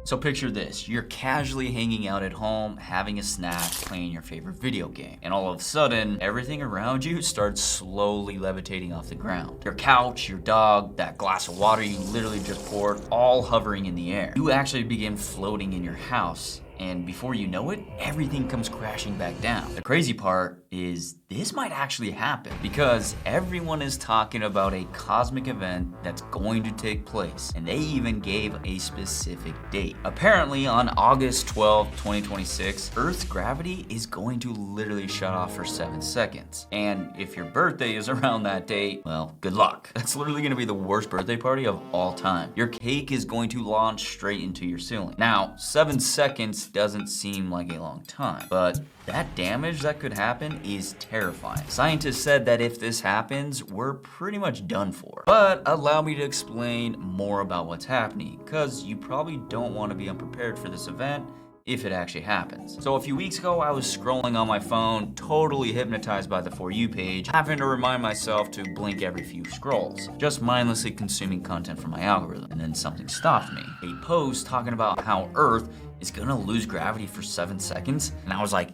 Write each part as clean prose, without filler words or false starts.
So picture this, you're casually hanging out at home, having a snack, playing your favorite video game, and all of a sudden, everything around you starts slowly levitating off the ground. Your couch, your dog, that glass of water you literally just poured, all hovering in the air. You actually begin floating in your house, and before you know it, everything comes crashing back down. The crazy part is this might actually happen because everyone is talking about a cosmic event that's going to take place, and they even gave a specific date. Apparently on August 12, 2026, Earth's gravity is going to literally shut off for 7 seconds. And if your birthday is around that date, well, good luck. That's literally gonna be the worst birthday party of all time. Your cake is going to launch straight into your ceiling. Now, 7 seconds doesn't seem like a long time, but that damage that could happen is terrifying. Scientists said that if this happens, we're pretty much done for. But allow me to explain more about what's happening, because you probably don't want to be unprepared for this event if it actually happens. So a few weeks ago, I was scrolling on my phone, totally hypnotized by the For You page, having to remind myself to blink every few scrolls, just mindlessly consuming content from my algorithm. And then something stopped me. A post talking about how Earth is gonna lose gravity for 7 seconds, and I was like,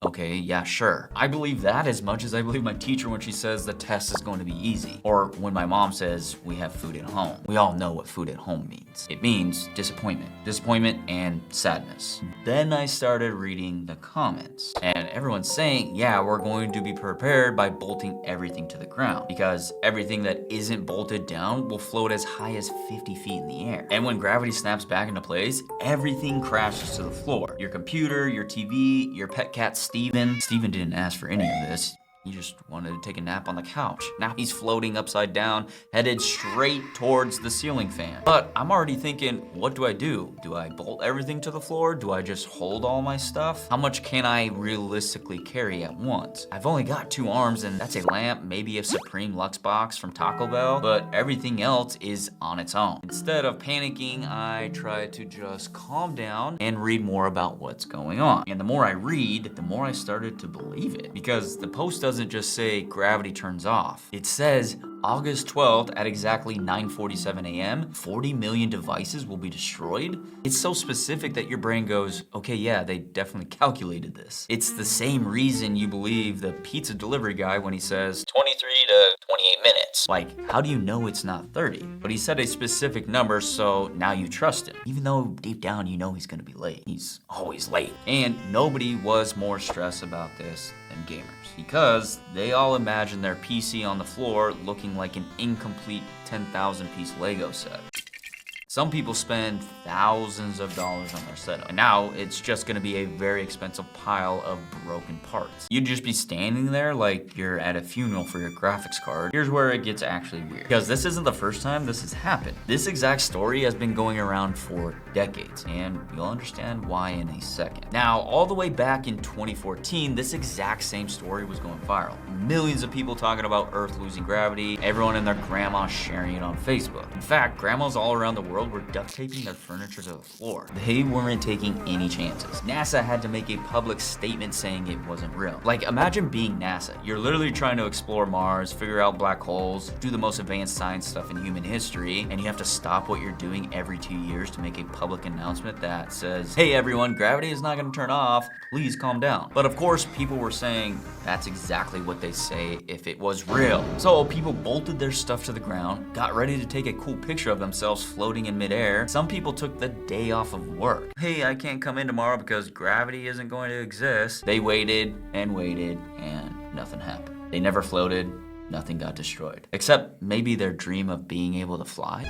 okay, yeah, sure. I believe that as much as I believe my teacher when she says the test is going to be easy. Or when my mom says we have food at home. We all know what food at home means. It means disappointment. Disappointment and sadness. Then I started reading the comments. And everyone's saying, yeah, we're going to be prepared by bolting everything to the ground. Because everything that isn't bolted down will float as high as 50 feet in the air. And when gravity snaps back into place, everything crashes to the floor. Your computer, your TV, your pet cat, Steven didn't ask for any of this. He just wanted to take a nap on the couch. Now he's floating upside down, headed straight towards the ceiling fan. But I'm already thinking, what do I do? Do I bolt everything to the floor? Do I just hold all my stuff? How much can I realistically carry at once? I've only got 2 arms, and that's a lamp, maybe a Supreme Lux box from Taco Bell, but everything else is on its own. Instead of panicking, I try to just calm down and read more about what's going on. And the more I read, the more I started to believe it. Because the post doesn't just say gravity turns off. It says August 12th at exactly 9:47 a.m., 40 million devices will be destroyed. It's so specific that your brain goes, okay, yeah, they definitely calculated this. It's the same reason you believe the pizza delivery guy when he says 23 to 28 minutes. Like, how do you know it's not 30? But he said a specific number, so now you trust him. Even though deep down you know he's gonna be late. He's always late. And nobody was more stressed about this than gamers, because they all imagine their PC on the floor looking like an incomplete 10,000 piece Lego set. Some people spend thousands of dollars on their setup, and now it's just gonna be a very expensive pile of broken parts. You'd just be standing there like you're at a funeral for your graphics card. Here's where it gets actually weird, because this isn't the first time this has happened. This exact story has been going around for decades, and you'll understand why in a second. Now, all the way back in 2014, this exact same story was going viral. Millions of people talking about Earth losing gravity, everyone and their grandma sharing it on Facebook. In fact, grandmas all around the world were duct taping their furniture to the floor. They weren't taking any chances. NASA had to make a public statement saying it wasn't real. Like, imagine being NASA. You're literally trying to explore Mars, figure out black holes, do the most advanced science stuff in human history, and you have to stop what you're doing every 2 years to make a public announcement that says, hey everyone, gravity is not gonna turn off, please calm down. But of course, people were saying that's exactly what they say if it was real. So people bolted their stuff to the ground, got ready to take a cool picture of themselves floating in midair. Some people took the day off of work. Hey, I can't come in tomorrow because gravity isn't going to exist. They waited and waited and nothing happened. They never floated, nothing got destroyed. Except maybe their dream of being able to fly.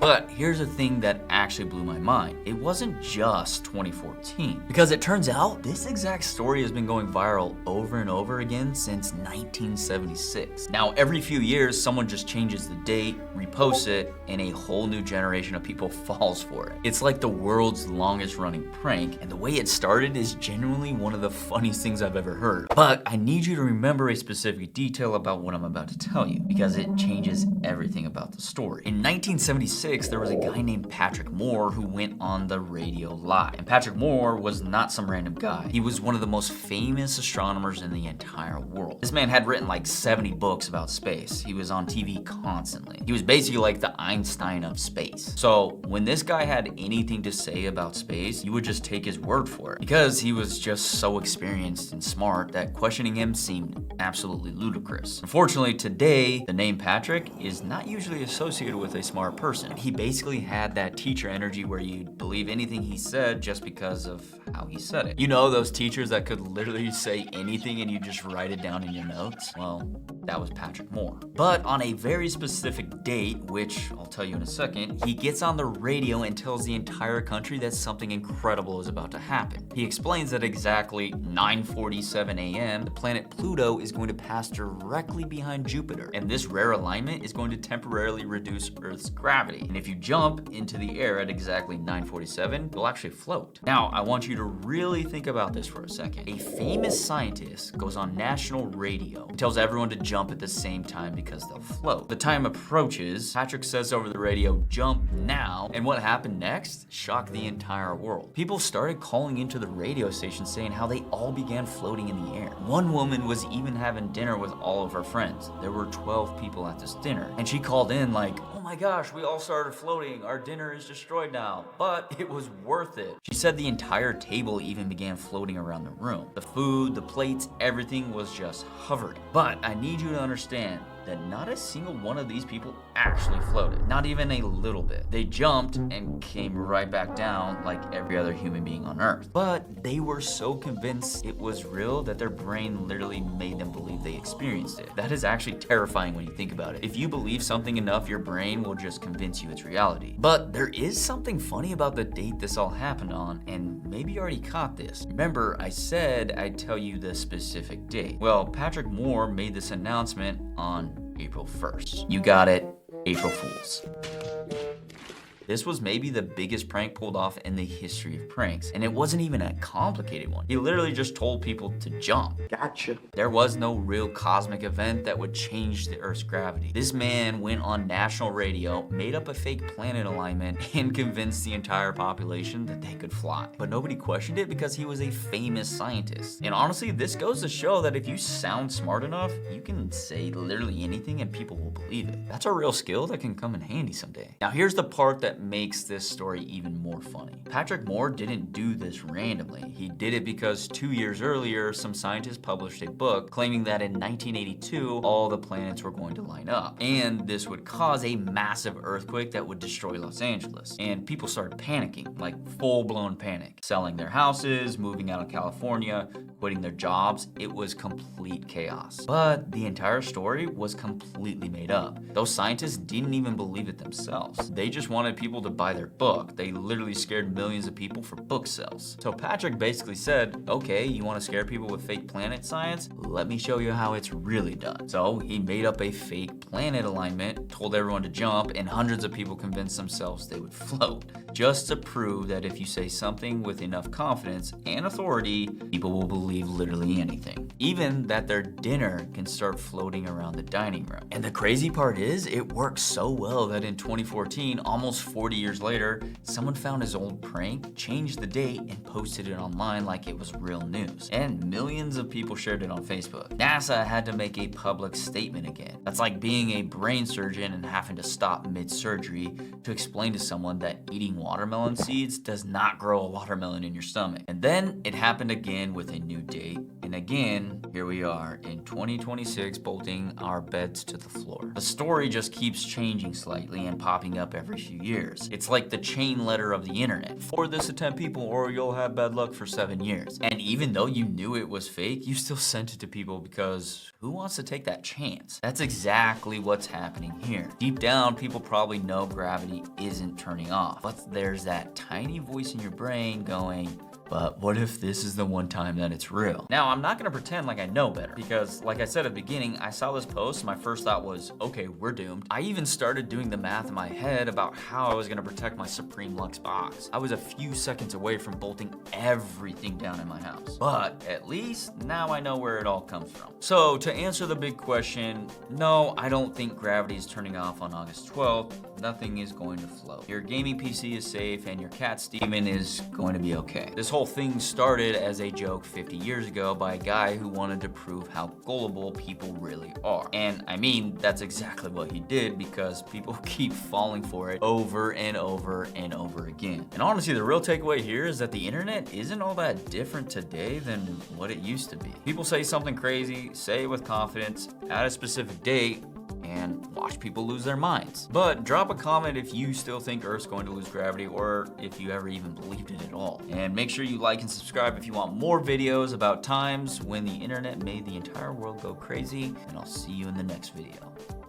But here's the thing that actually blew my mind. It wasn't just 2014, because it turns out this exact story has been going viral over and over again since 1976. Now, every few years, someone just changes the date, reposts it, and a whole new generation of people falls for it. It's like the world's longest running prank, and the way it started is genuinely one of the funniest things I've ever heard. But I need you to remember a specific detail about what I'm about to tell you, because it changes everything about the story. In 1976, 1986, there was a guy named Patrick Moore who went on the radio live. And Patrick Moore was not some random guy. He was one of the most famous astronomers in the entire world. This man had written like 70 books about space. He was on TV constantly. He was basically like the Einstein of space. So when this guy had anything to say about space, you would just take his word for it, because he was just so experienced and smart that questioning him seemed absolutely ludicrous. Unfortunately, today, the name Patrick is not usually associated with a smart person. He basically had that teacher energy where you'd believe anything he said just because of how he said it. You know, those teachers that could literally say anything and you just write it down in your notes? Well, that was Patrick Moore. But on a very specific date, which I'll tell you in a second, he gets on the radio and tells the entire country that something incredible is about to happen. He explains that exactly 9:47 a.m., the planet Pluto is going to pass directly behind Jupiter, and this rare alignment is going to temporarily reduce Earth's gravity. And if you jump into the air at exactly 9:47, you'll actually float. Now, I want you to really think about this for a second. A famous scientist goes on national radio and tells everyone to jump at the same time because they'll float. The time approaches, Patrick says over the radio, "Jump now," and what happened next shocked the entire world. People started calling into the radio station saying how they all began floating in the air. One woman was even having dinner with all of her friends. There were 12 people at this dinner, and she called in like, "Oh my gosh, we all started floating. Our dinner is destroyed now, but it was worth it." She said the entire table even began floating around the room. The food, the plates, everything was just hovering. But I need you to understand that not a single one of these people actually floated. Not even a little bit. They jumped and came right back down like every other human being on Earth. But they were so convinced it was real that their brain literally made them believe they experienced it. That is actually terrifying when you think about it. If you believe something enough, your brain will just convince you it's reality. But there is something funny about the date this all happened on, and maybe you already caught this. Remember, I said I'd tell you the specific date. Well, Patrick Moore made this announcement on April 1st. You got it, April Fools. This was maybe the biggest prank pulled off in the history of pranks, and it wasn't even a complicated one. He literally just told people to jump. Gotcha. There was no real cosmic event that would change the Earth's gravity. This man went on national radio, made up a fake planet alignment, and convinced the entire population that they could fly. But nobody questioned it because he was a famous scientist. And honestly, this goes to show that if you sound smart enough, you can say literally anything and people will believe it. That's a real skill that can come in handy someday. Now here's the part that makes this story even more funny. Patrick Moore didn't do this randomly. He did it because 2 years earlier, some scientists published a book claiming that in 1982, all the planets were going to line up. And this would cause a massive earthquake that would destroy Los Angeles. And people started panicking, like full-blown panic. Selling their houses, moving out of California, quitting their jobs. It was complete chaos. But the entire story was completely made up. Those scientists didn't even believe it themselves. They just wanted people to buy their book. They literally scared millions of people for book sales. So Patrick basically said, okay, you want to scare people with fake planet science? Let me show you how it's really done. So he made up a fake planet alignment, told everyone to jump, and hundreds of people convinced themselves they would float. Just to prove that if you say something with enough confidence and authority, people will believe literally anything. Even that their dinner can start floating around the dining room. And the crazy part is, it worked so well that in 2014, almost 40 years later, someone found his old prank, changed the date, and posted it online like it was real news. And millions of people shared it on Facebook. NASA had to make a public statement again. That's like being a brain surgeon and having to stop mid-surgery to explain to someone that eating watermelon seeds does not grow a watermelon in your stomach. And then it happened again with a new date. And again, here we are in 2026 bolting our beds to the floor. The story just keeps changing slightly and popping up every few years. It's like the chain letter of the internet. Forward this to 10 people or you'll have bad luck for 7 years. And even though you knew it was fake, you still sent it to people because who wants to take that chance? That's exactly what's happening here. Deep down, people probably know gravity isn't turning off, but there's that tiny voice in your brain going, But what if this is the one time that it's real? Now, I'm not gonna pretend like I know better, because like I said at the beginning, I saw this post and my first thought was, okay, we're doomed. I even started doing the math in my head about how I was gonna protect my Supreme Lux box. I was a few seconds away from bolting everything down in my house. But at least now I know where it all comes from. So to answer the big question, no, I don't think gravity is turning off on August 12th. Nothing is going to float. Your gaming PC is safe and your cat Steven is going to be okay. This whole thing started as a joke 50 years ago by a guy who wanted to prove how gullible people really are. And I mean, that's exactly what he did, because people keep falling for it over and over and over again. And honestly, the real takeaway here is that the internet isn't all that different today than what it used to be. People say something crazy, say it with confidence, at a specific date, and watch people lose their minds. But drop a comment if you still think Earth's going to lose gravity, or if you ever even believed it at all. And make sure you like and subscribe if you want more videos about times when the internet made the entire world go crazy, and I'll see you in the next video.